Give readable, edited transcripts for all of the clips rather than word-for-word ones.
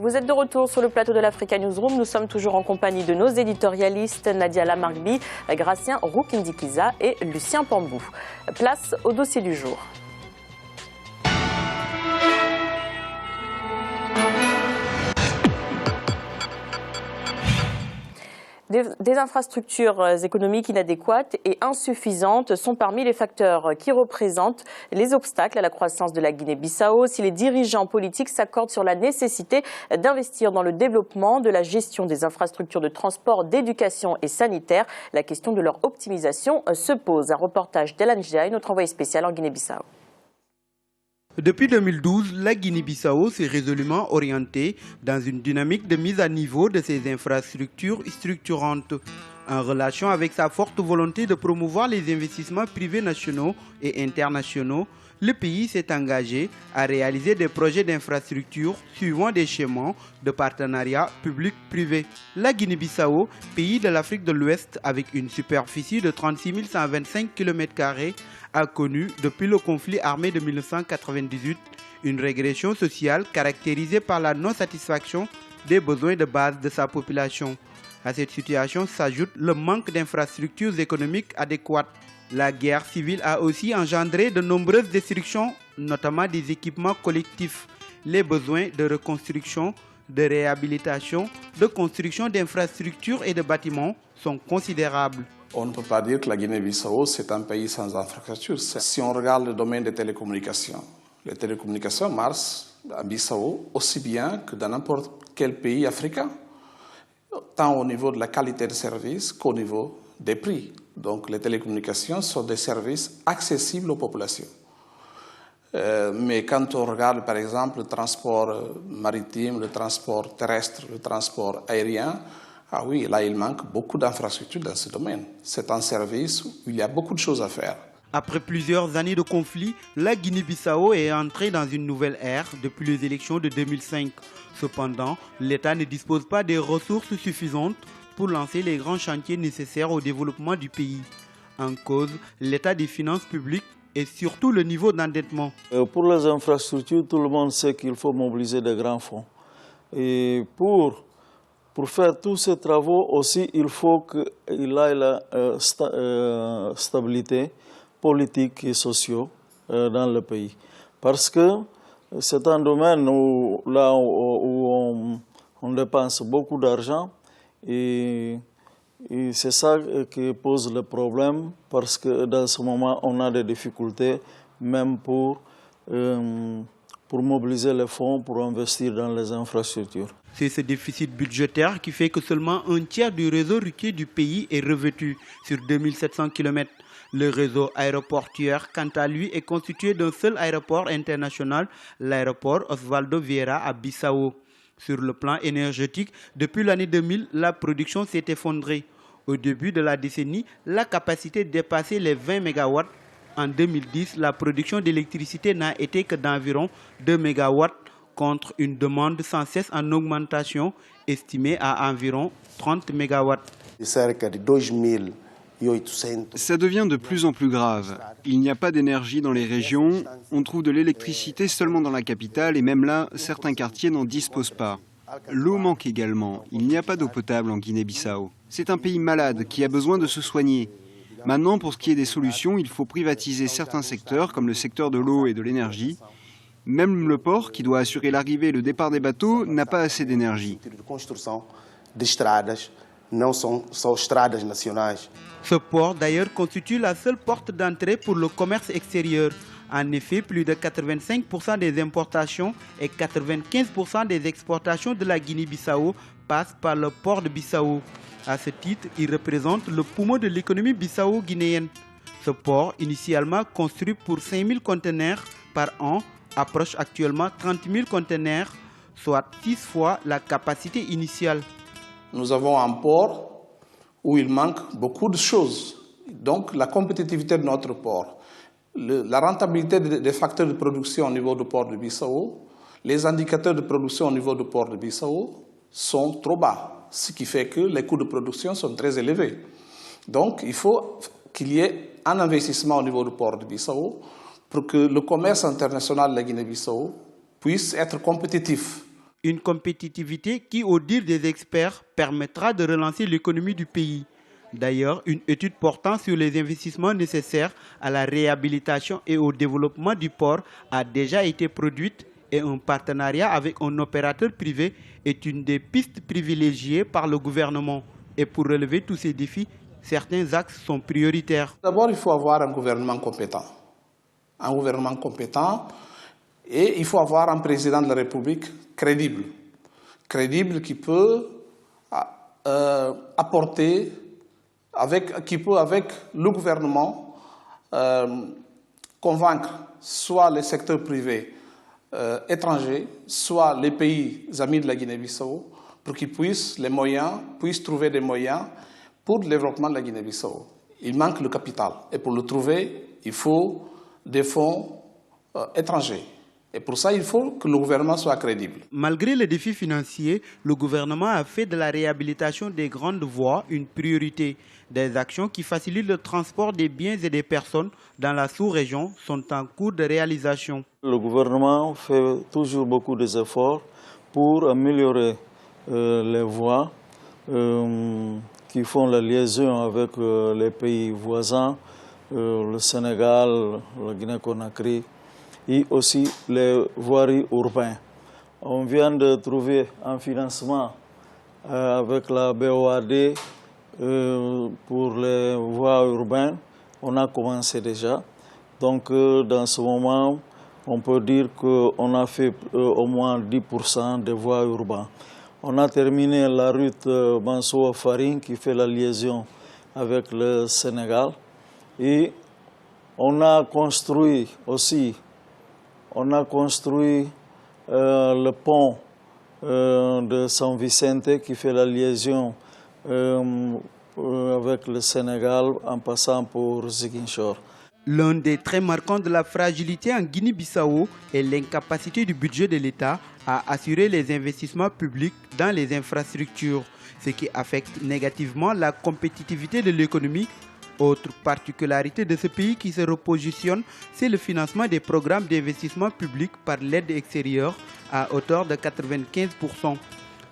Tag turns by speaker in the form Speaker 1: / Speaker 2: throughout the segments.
Speaker 1: Vous êtes de retour sur le plateau de l'Africa Newsroom. Nous sommes toujours en compagnie de nos éditorialistes Nadia Lamargbi, Gracien Roukindikiza et Lucien Pambou. Place au dossier du jour. Des infrastructures économiques inadéquates et insuffisantes sont parmi les facteurs qui représentent les obstacles à la croissance de la Guinée-Bissau. Si les dirigeants politiques s'accordent sur la nécessité d'investir dans le développement de la gestion des infrastructures de transport, d'éducation et sanitaire, la question de leur optimisation se pose. Un reportage d'Elan Ndiaye, notre envoyé spécial en Guinée-Bissau.
Speaker 2: Depuis 2012, la Guinée-Bissau s'est résolument orientée dans une dynamique de mise à niveau de ses infrastructures structurantes. En relation avec sa forte volonté de promouvoir les investissements privés nationaux et internationaux, le pays s'est engagé à réaliser des projets d'infrastructures suivant des schémas de partenariat public-privé. La Guinée-Bissau, pays de l'Afrique de l'Ouest avec une superficie de 36 125 km², a connu depuis le conflit armé de 1998 une régression sociale caractérisée par la non-satisfaction des besoins de base de sa population. À cette situation s'ajoute le manque d'infrastructures économiques adéquates. La guerre civile a aussi engendré de nombreuses destructions, notamment des équipements collectifs. Les besoins de reconstruction, de réhabilitation, de construction d'infrastructures et de bâtiments sont considérables.
Speaker 3: On ne peut pas dire que la Guinée-Bissau, c'est un pays sans infrastructure. Si on regarde le domaine des télécommunications, les télécommunications marchent à Bissau aussi bien que dans n'importe quel pays africain, tant au niveau de la qualité de service qu'au niveau des prix. Donc les télécommunications sont des services accessibles aux populations. Mais quand on regarde par exemple le transport maritime, le transport terrestre, le transport aérien, ah oui, là il manque beaucoup d'infrastructures dans ce domaine. C'est un service où il y a beaucoup de choses à faire.
Speaker 2: Après plusieurs années de conflit, la Guinée-Bissau est entrée dans une nouvelle ère depuis les élections de 2005. Cependant, l'État ne dispose pas des ressources suffisantes pour lancer les grands chantiers nécessaires au développement du pays. En cause, l'état des finances publiques et surtout le niveau d'endettement.
Speaker 4: Pour les infrastructures, tout le monde sait qu'il faut mobiliser des grands fonds. Et pour faire tous ces travaux aussi, il faut qu'il y ait la stabilité politique et sociale dans le pays. Parce que c'est un domaine où on dépense beaucoup d'argent et c'est ça qui pose le problème parce que dans ce moment, on a des difficultés même pour mobiliser les fonds pour investir dans les infrastructures.
Speaker 2: C'est ce déficit budgétaire qui fait que seulement un tiers du réseau routier du pays est revêtu sur 2700 km. Le réseau aéroportuaire, quant à lui, est constitué d'un seul aéroport international, l'aéroport Osvaldo Vieira à Bissau. Sur le plan énergétique, depuis l'année 2000, la production s'est effondrée. Au début de la décennie, la capacité dépassait les 20 MW. En 2010, la production d'électricité n'a été que d'environ 2 MW contre une demande sans cesse en augmentation estimée à environ 30 MW.
Speaker 5: Ça devient de plus en plus grave. Il n'y a pas d'énergie dans les régions, on trouve de l'électricité seulement dans la capitale et même là, certains quartiers n'en disposent pas. L'eau manque également, il n'y a pas d'eau potable en Guinée-Bissau. C'est un pays malade qui a besoin de se soigner. Maintenant, pour ce qui est des solutions, il faut privatiser certains secteurs comme le secteur de l'eau et de l'énergie. Même le port, qui doit assurer l'arrivée et le départ des bateaux, n'a pas assez d'énergie.
Speaker 2: Ce port, d'ailleurs, constitue la seule porte d'entrée pour le commerce extérieur. En effet, plus de 85% des importations et 95% des exportations de la Guinée-Bissau passent par le port de Bissau. À ce titre, il représente le poumon de l'économie bissau-guinéenne. Ce port, initialement construit pour 5000 conteneurs par an, approche actuellement 30 000 conteneurs, soit 6 fois la capacité initiale.
Speaker 3: Nous avons un port où il manque beaucoup de choses. Donc la compétitivité de notre port, la rentabilité des facteurs de production au niveau du port de Bissau, les indicateurs de production au niveau du port de Bissau sont trop bas, ce qui fait que les coûts de production sont très élevés. Donc il faut qu'il y ait un investissement au niveau du port de Bissau pour que le commerce international de la Guinée-Bissau puisse être compétitif.
Speaker 2: Une compétitivité qui, au dire des experts, permettra de relancer l'économie du pays. D'ailleurs, une étude portant sur les investissements nécessaires à la réhabilitation et au développement du port a déjà été produite et un partenariat avec un opérateur privé est une des pistes privilégiées par le gouvernement. Et pour relever tous ces défis, certains axes sont prioritaires.
Speaker 3: D'abord, il faut avoir un gouvernement compétent. Un gouvernement compétent et il faut avoir un président de la République crédible. Crédible qui peut apporter, qui peut avec le gouvernement convaincre soit les secteurs privés étrangers, soit les pays amis de la Guinée-Bissau, pour qu'ils puissent trouver des moyens pour le développement de la Guinée-Bissau. Il manque le capital et pour le trouver, il faut des fonds étrangers. Et pour ça, il faut que le gouvernement soit crédible.
Speaker 2: Malgré les défis financiers, le gouvernement a fait de la réhabilitation des grandes voies une priorité. Des actions qui facilitent le transport des biens et des personnes dans la sous-région sont en cours de réalisation.
Speaker 4: Le gouvernement fait toujours beaucoup d'efforts pour améliorer les voies qui font la liaison avec les pays voisins, le Sénégal, la Guinée-Conakry, et aussi les voiries urbaines. On vient de trouver un financement avec la BOAD pour les voies urbaines. On a commencé déjà. Donc dans ce moment, on peut dire qu'on a fait au moins 10% des voies urbaines. On a terminé la route Mansoua-Faring qui fait la liaison avec le Sénégal. Et on a construit aussi le pont de San Vicente qui fait la liaison avec le Sénégal en passant pour Ziguinchor.
Speaker 2: L'un des traits marquants de la fragilité en Guinée-Bissau est l'incapacité du budget de l'État à assurer les investissements publics dans les infrastructures, ce qui affecte négativement la compétitivité de l'économie. Autre particularité de ce pays qui se repositionne, c'est le financement des programmes d'investissement public par l'aide extérieure à hauteur de 95%.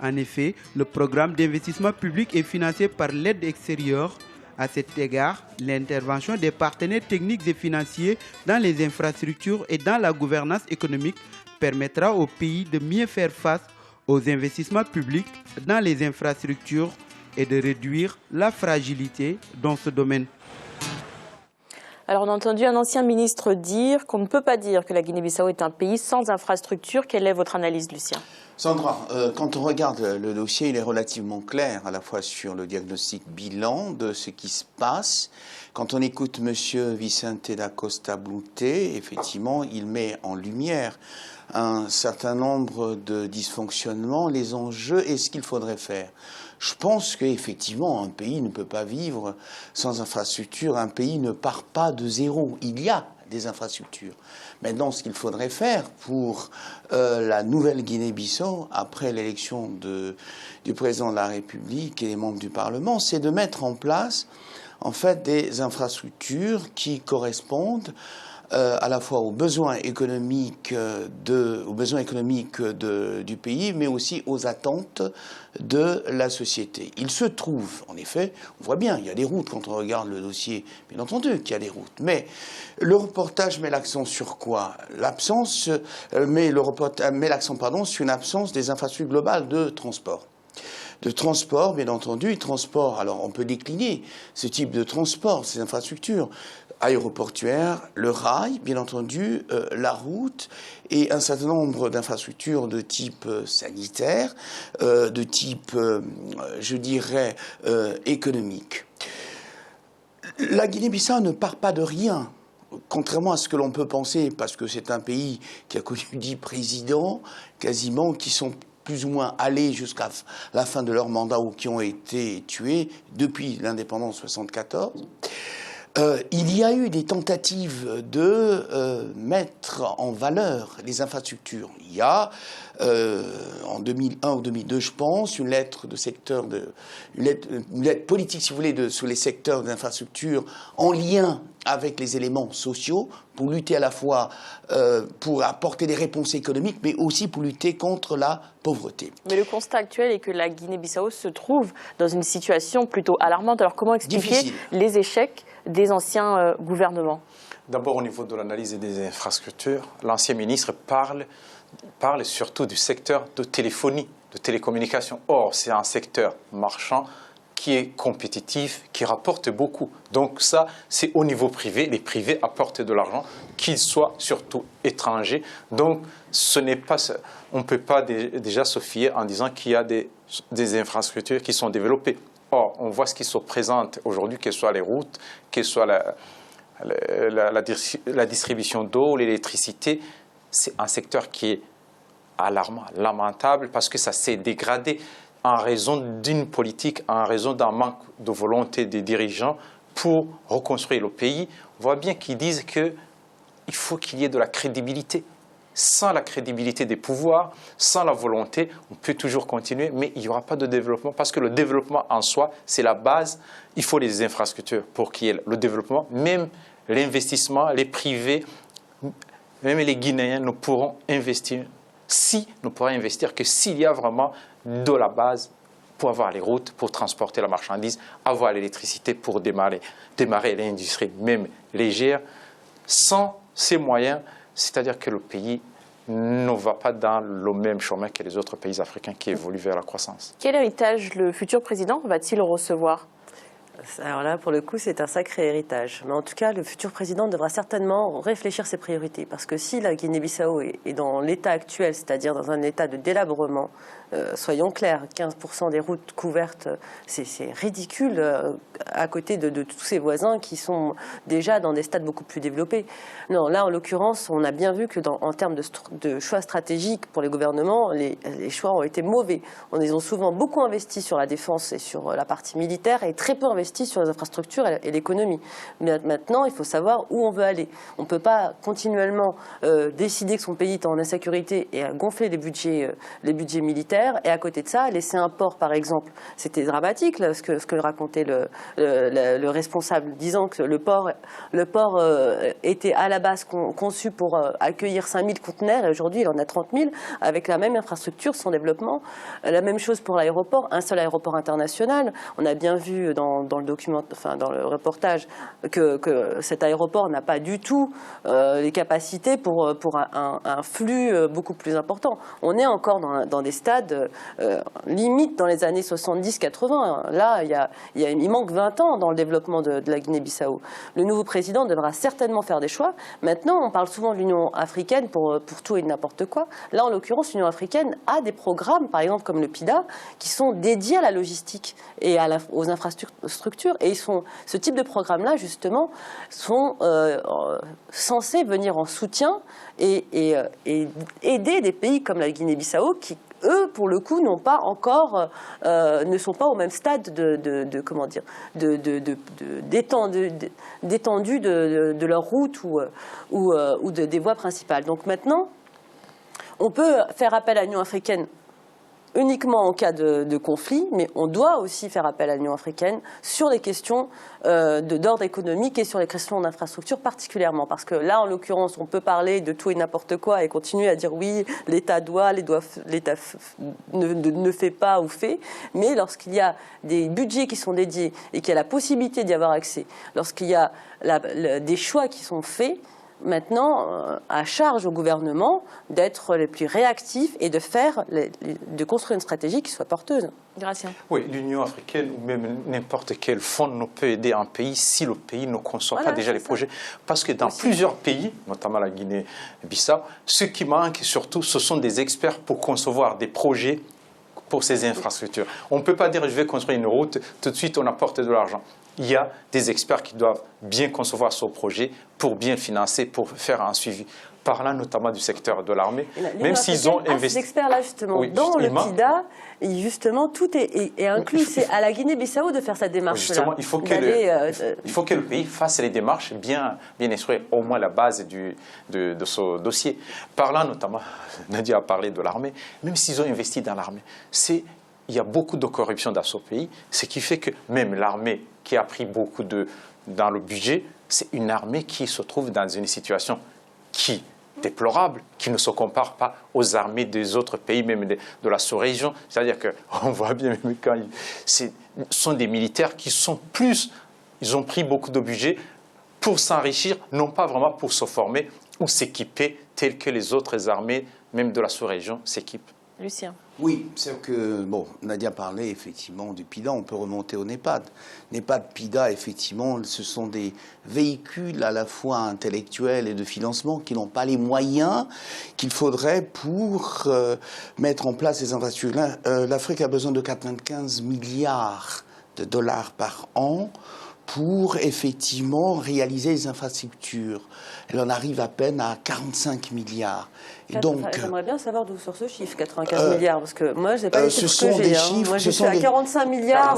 Speaker 2: En effet, le programme d'investissement public est financé par l'aide extérieure. À cet égard, l'intervention des partenaires techniques et financiers dans les infrastructures et dans la gouvernance économique permettra au pays de mieux faire face aux investissements publics dans les infrastructures et de réduire la fragilité dans ce domaine.
Speaker 1: Alors on a entendu un ancien ministre dire qu'on ne peut pas dire que la Guinée-Bissau est un pays sans infrastructure. Quelle est votre analyse, Lucien?
Speaker 6: Sandra, quand on regarde le dossier, il est relativement clair à la fois sur le diagnostic bilan de ce qui se passe. Quand on écoute M. Vicente da Costa Blouté, effectivement, il met en lumière un certain nombre de dysfonctionnements, les enjeux et ce qu'il faudrait faire. Je pense qu'effectivement, un pays ne peut pas vivre sans infrastructure. Un pays ne part pas de zéro. Il y a des infrastructures. Maintenant, ce qu'il faudrait faire pour la nouvelle Guinée-Bissau, après l'élection du président de la République et des membres du Parlement, c'est de mettre en place, en fait, des infrastructures qui correspondent à la fois aux besoins économiques du pays, mais aussi aux attentes de la société. Il se trouve, en effet, on voit bien, il y a des routes quand on regarde le dossier, bien entendu qu'il y a des routes, mais le reportage met l'accent sur quoi? Met l'accent sur une absence des infrastructures globales de transport. De transport, bien entendu, transport, alors on peut décliner ce type de transport, ces infrastructures aéroportuaires, le rail, bien entendu, la route et un certain nombre d'infrastructures de type sanitaire, de type, je dirais, économique. La Guinée-Bissau ne part pas de rien. Contrairement à ce que l'on peut penser, parce que c'est un pays qui a connu 10 présidents, quasiment, qui sont plus ou moins allés jusqu'à la fin de leur mandat ou qui ont été tués depuis l'indépendance 1974. Il y a eu des tentatives de mettre en valeur les infrastructures. Il y a, en 2001 ou 2002, je pense, une lettre politique, si vous voulez, sur les secteurs d'infrastructures en lien avec les éléments sociaux pour lutter à la fois, pour apporter des réponses économiques, mais aussi pour lutter contre la pauvreté.
Speaker 1: Mais le constat actuel est que la Guinée-Bissau se trouve dans une situation plutôt alarmante. Alors comment expliquer les échecs des anciens gouvernements?
Speaker 7: D'abord, au niveau de l'analyse des infrastructures, l'ancien ministre parle surtout du secteur de téléphonie, de télécommunication. Or, c'est un secteur marchand qui est compétitif, qui rapporte beaucoup. Donc ça, c'est au niveau privé. Les privés apportent de l'argent, qu'ils soient surtout étrangers. Donc ce n'est pas, on ne peut pas déjà se fier en disant qu'il y a des infrastructures qui sont développées. Or, on voit ce qui se présente aujourd'hui, que ce soit les routes, que ce soit la distribution d'eau, l'électricité. C'est un secteur qui est alarmant, lamentable, parce que ça s'est dégradé en raison d'une politique, en raison d'un manque de volonté des dirigeants pour reconstruire le pays. On voit bien qu'ils disent qu'il faut qu'il y ait de la crédibilité. Sans la crédibilité des pouvoirs, sans la volonté, on peut toujours continuer, mais il n'y aura pas de développement, parce que le développement en soi, c'est la base. Il faut les infrastructures pour qu'il y ait le développement, même l'investissement, les privés, même les Guinéens ne pourront investir que s'il y a vraiment de la base pour avoir les routes, pour transporter la marchandise, avoir l'électricité pour démarrer l'industrie, même légère. Sans ces moyens, c'est-à-dire que le pays ne va pas dans le même chemin que les autres pays africains qui évoluent vers la croissance.
Speaker 1: Quel héritage le futur président va-t-il recevoir ?
Speaker 8: Alors là, pour le coup, c'est un sacré héritage. Mais en tout cas, le futur président devra certainement réfléchir ses priorités. Parce que si la Guinée-Bissau est dans l'état actuel, c'est-à-dire dans un état de délabrement, soyons clairs, 15% des routes couvertes, c'est ridicule à côté de tous ses voisins qui sont déjà dans des stades beaucoup plus développés. Non, là, en l'occurrence, on a bien vu que en termes de choix stratégiques pour les gouvernements, les choix ont été mauvais. Ils ont souvent beaucoup investi sur la défense et sur la partie militaire et très peu investi sur les infrastructures et l'économie. Mais maintenant, il faut savoir où on veut aller. On ne peut pas continuellement décider que son pays est en insécurité et gonfler les budgets militaires, et à côté de ça, laisser un port, par exemple. C'était dramatique, là, ce que racontait le responsable, disant que le port était à la base conçu pour accueillir 5000 conteneurs, et aujourd'hui, il en a 30 000, avec la même infrastructure, son développement. La même chose pour l'aéroport, un seul aéroport international. On a bien vu dans le reportage que cet aéroport n'a pas du tout les capacités pour un flux beaucoup plus important. On est encore dans des stades limite dans les années 70-80. Là, il manque 20 ans dans le développement de la Guinée-Bissau. Le nouveau président devra certainement faire des choix. Maintenant, on parle souvent de l'Union africaine pour tout et n'importe quoi. Là, en l'occurrence, l'Union africaine a des programmes, par exemple comme le PIDA, qui sont dédiés à la logistique et aux infrastructures. Et ce type de programme-là, justement, sont censés venir en soutien et aider des pays comme la Guinée-Bissau qui, eux, pour le coup, ne sont pas au même stade d'étendue de leur route ou des voies principales. Donc maintenant, on peut faire appel à l'Union africaine uniquement en cas de conflit, mais on doit aussi faire appel à l'Union africaine sur les questions d'ordre économique et sur les questions d'infrastructure particulièrement. Parce que là, en l'occurrence, on peut parler de tout et n'importe quoi et continuer à dire oui, l'État doit, l'État ne fait pas ou fait. Mais lorsqu'il y a des budgets qui sont dédiés et qu'il y a la possibilité d'y avoir accès, lorsqu'il y a des choix qui sont faits, maintenant, à charge au gouvernement d'être les plus réactifs et de construire une stratégie qui soit porteuse.
Speaker 1: Grâce.
Speaker 7: Oui, l'Union africaine ou même n'importe quel fonds ne peut aider un pays si le pays ne conçoit pas déjà les projets. Parce que dans plusieurs pays, notamment la Guinée-Bissau, ce qui manque surtout, ce sont des experts pour concevoir des projets pour ces infrastructures. On ne peut pas dire je vais construire une route, tout de suite on apporte de l'argent. Il y a des experts qui doivent bien concevoir ce projet pour bien financer, pour faire un suivi. Parlant notamment du secteur de l'armée, même s'ils ont investi.
Speaker 8: Ces experts-là, justement, oui, dans le PIDA, justement, tout est inclus. C'est à la Guinée-Bissau de faire cette démarche-là.
Speaker 7: Justement, il faut que le pays fasse les démarches bien instruire, au moins la base de ce dossier. Parlant notamment, Nadia a parlé de l'armée, même s'ils ont investi dans l'armée, il y a beaucoup de corruption dans ce pays, ce qui fait que même l'armée qui a pris beaucoup de dans le budget, c'est une armée qui se trouve dans une situation déplorable, qui ne se compare pas aux armées des autres pays, même de la sous-région. C'est-à-dire qu'on voit bien, même quand ce sont des militaires qui sont ils ont pris beaucoup de budget pour s'enrichir, non pas vraiment pour se former ou s'équiper tel que les autres armées, même de la sous-région, s'équipent.
Speaker 1: Lucien.
Speaker 6: Oui, c'est que, bon, Nadia parlait effectivement du PIDA, on peut remonter au NEPAD. NEPAD, PIDA, effectivement, ce sont des véhicules à la fois intellectuels et de financement qui n'ont pas les moyens qu'il faudrait pour mettre en place ces infrastructures. L'Afrique a besoin de 95 milliards de dollars par an pour
Speaker 8: effectivement réaliser les infrastructures. Elle en arrive à peine à 45 milliards. Et donc, j'aimerais bien savoir d'où sort ce chiffre, 95 milliards, parce que moi, je n'ai pas les chiffres que j'ai. Hein. Moi, je suis à 45 milliards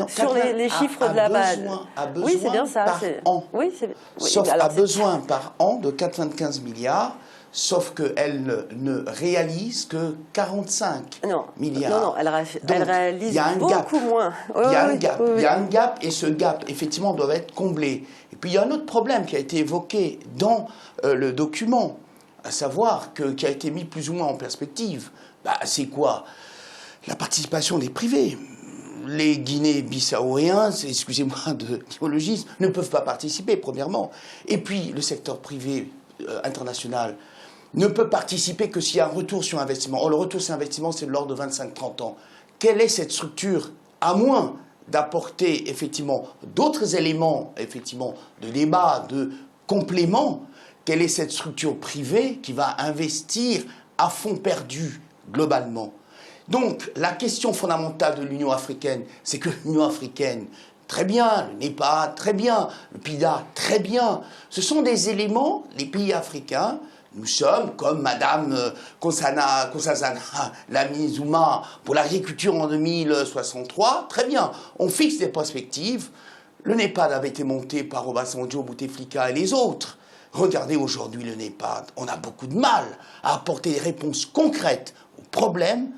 Speaker 8: sur les chiffres de la BAD. Oui, c'est bien ça.
Speaker 6: Par an.
Speaker 8: Oui,
Speaker 6: sauf a besoin par an de 95 milliards. Sauf qu'elle ne réalise que 45 milliards.
Speaker 8: Non, elle réalise beaucoup moins.
Speaker 6: Il y a un gap, et ce gap, effectivement, doit être comblé. Et puis, il y a un autre problème qui a été évoqué dans le document, à savoir qui a été mis plus ou moins en perspective. C'est quoi? La participation des privés. Les Guinéens-Bissauéens, excusez-moi de l'imologisme, ne peuvent pas participer, premièrement. Et puis, le secteur privé international ne peut participer que s'il y a un retour sur investissement. Or, le retour sur investissement, c'est de l'ordre de 25-30 ans. Quelle est cette structure, à moins d'apporter effectivement d'autres éléments effectivement de débat, de complément, quelle est cette structure privée qui va investir à fond perdu globalement? Donc, la question fondamentale de l'Union africaine, c'est que l'Union africaine, très bien, le NEPAD, très bien, le PIDA, très bien. Ce sont des éléments, les pays africains. Nous sommes, comme Madame Nkosazana Dlamini-Zuma pour l'agriculture en 2063, très bien, on fixe des perspectives. Le NEPAD avait été monté par Obasanjo, Bouteflika et les autres. Regardez aujourd'hui le NEPAD, on a beaucoup de mal à apporter des réponses concrètes aux problèmes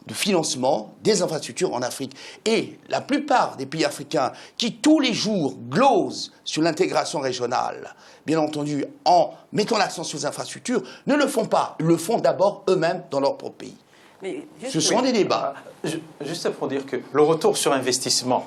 Speaker 6: de financement des infrastructures en Afrique. Et la plupart des pays africains qui tous les jours glosent sur l'intégration régionale, bien entendu en mettant l'accent sur les infrastructures, ne le font pas. Ils le font d'abord eux-mêmes dans leur propre pays. Ce sont des débats.
Speaker 7: Juste pour dire que le retour sur investissement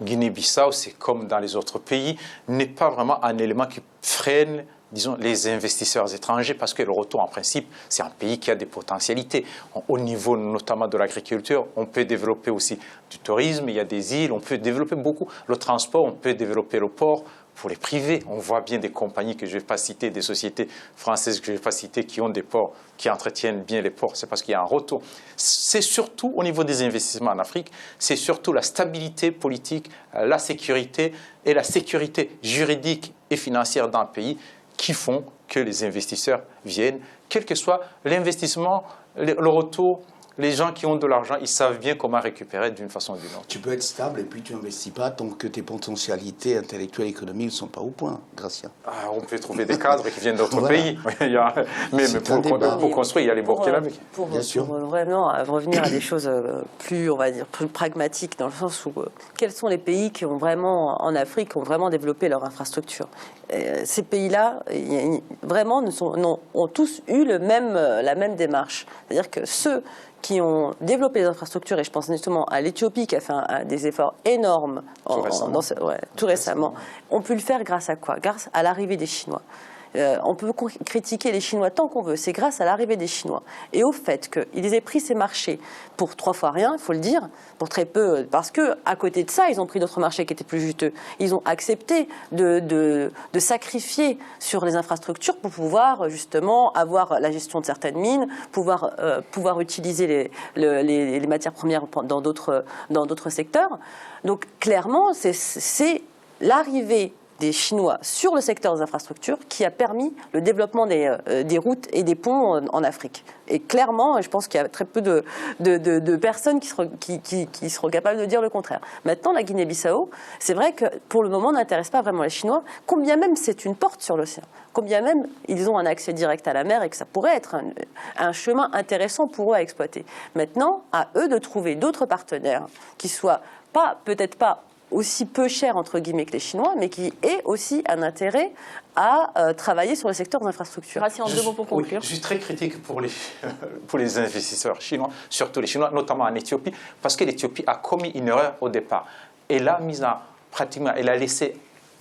Speaker 7: Guinée-Bissau, c'est comme dans les autres pays, n'est pas vraiment un élément qui freine, disons, les investisseurs étrangers, parce que le retour, en principe, c'est un pays qui a des potentialités. Au niveau notamment de l'agriculture, on peut développer aussi du tourisme, il y a des îles, on peut développer beaucoup le transport, on peut développer le port. Pour les privés, on voit bien des compagnies que je ne vais pas citer, des sociétés françaises que je ne vais pas citer, qui ont des ports, qui entretiennent bien les ports. C'est parce qu'il y a un retour. C'est surtout au niveau des investissements en Afrique, c'est surtout la stabilité politique, la sécurité et la sécurité juridique et financière d'un pays qui font que les investisseurs viennent, quel que soit l'investissement, le retour. Les gens qui ont de l'argent, ils savent bien comment récupérer d'une façon ou d'une autre.
Speaker 6: Tu peux être stable et puis tu n'investis pas tant que tes potentialités intellectuelles et économiques ne sont pas au point, Gracia.
Speaker 7: On peut trouver des cadres qui viennent d'autres pays. Mais pour construire, il y a les Burkinabés.
Speaker 8: Pour vraiment revenir à des choses plus, on va dire, plus pragmatiques, dans le sens où quels sont les pays qui ont vraiment, en Afrique, qui ont vraiment développé leur infrastructure? Ces pays-là, vraiment, ont tous eu la même démarche. C'est-à-dire que ceux qui ont développé les infrastructures, et je pense justement à l'Éthiopie qui a fait des efforts énormes tout récemment, ont pu le faire grâce à quoi? Grâce à l'arrivée des Chinois. On peut critiquer les Chinois tant qu'on veut, c'est grâce à l'arrivée des Chinois et au fait qu'ils aient pris ces marchés pour 3 fois rien, il faut le dire, pour très peu, parce qu'à côté de ça, ils ont pris d'autres marchés qui étaient plus juteux. Ils ont accepté de sacrifier sur les infrastructures pour pouvoir justement avoir la gestion de certaines mines, pouvoir utiliser les matières premières dans d'autres secteurs. Donc clairement, c'est l'arrivée des Chinois sur le secteur des infrastructures qui a permis le développement des routes et des ponts en Afrique. Et clairement, je pense qu'il y a très peu de personnes qui seront capables de dire le contraire. Maintenant, la Guinée-Bissau, c'est vrai que pour le moment, n'intéresse pas vraiment les Chinois, combien même c'est une porte sur l'océan, combien même ils ont un accès direct à la mer et que ça pourrait être un chemin intéressant pour eux à exploiter. Maintenant, à eux de trouver d'autres partenaires qui soient peut-être pas aussi peu cher, entre guillemets, que les Chinois, mais qui ait aussi un intérêt à travailler sur le secteur des infrastructures.
Speaker 1: Racine, en deux mots pour conclure.
Speaker 7: Oui, je suis très critique pour les investisseurs chinois, surtout les Chinois, notamment en Éthiopie, parce que l'Éthiopie a commis une erreur au départ. Elle a elle a laissé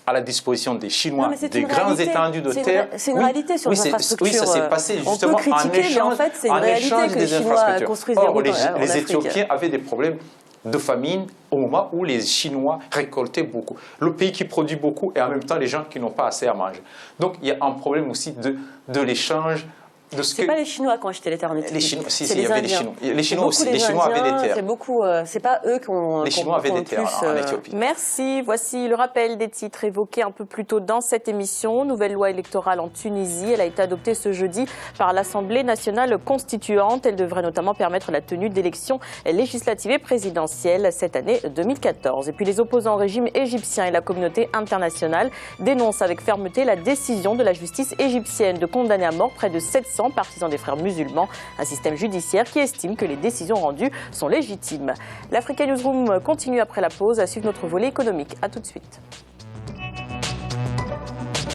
Speaker 7: à la disposition des Chinois des grandes étendues de terre.
Speaker 8: C'est une réalité sur les infrastructures.
Speaker 7: Oui, ça s'est passé justement
Speaker 8: on peut critiquer, mais en fait, c'est une réalité que les Chinois construisent des routes en
Speaker 7: les
Speaker 8: Afrique.
Speaker 7: Éthiopiens avaient des problèmes de famine au moment où les Chinois récoltaient beaucoup. Le pays qui produit beaucoup et en même temps les gens qui n'ont pas assez à manger. Donc il y a un problème aussi de l'échange.
Speaker 8: Ce n'est pas les Chinois qui ont acheté les terres en Éthiopie.
Speaker 7: Les Chinois, si,
Speaker 8: il
Speaker 7: y avait les Chinois. Les Chinois aussi. Les Chinois avaient des terres.
Speaker 8: C'est pas eux qui ont.
Speaker 7: Les Chinois avaient des terres en Éthiopie.
Speaker 1: Merci. Voici le rappel des titres évoqués un peu plus tôt dans cette émission. Nouvelle loi électorale en Tunisie. Elle a été adoptée ce jeudi par l'Assemblée nationale constituante. Elle devrait notamment permettre la tenue d'élections législatives et présidentielles cette année 2014. Et puis les opposants au régime égyptien et la communauté internationale dénoncent avec fermeté la décision de la justice égyptienne de condamner à mort près de 700 partisans des frères musulmans, un système judiciaire qui estime que les décisions rendues sont légitimes. L'Africa Newsroom continue après la pause à suivre notre volet économique. A tout de suite.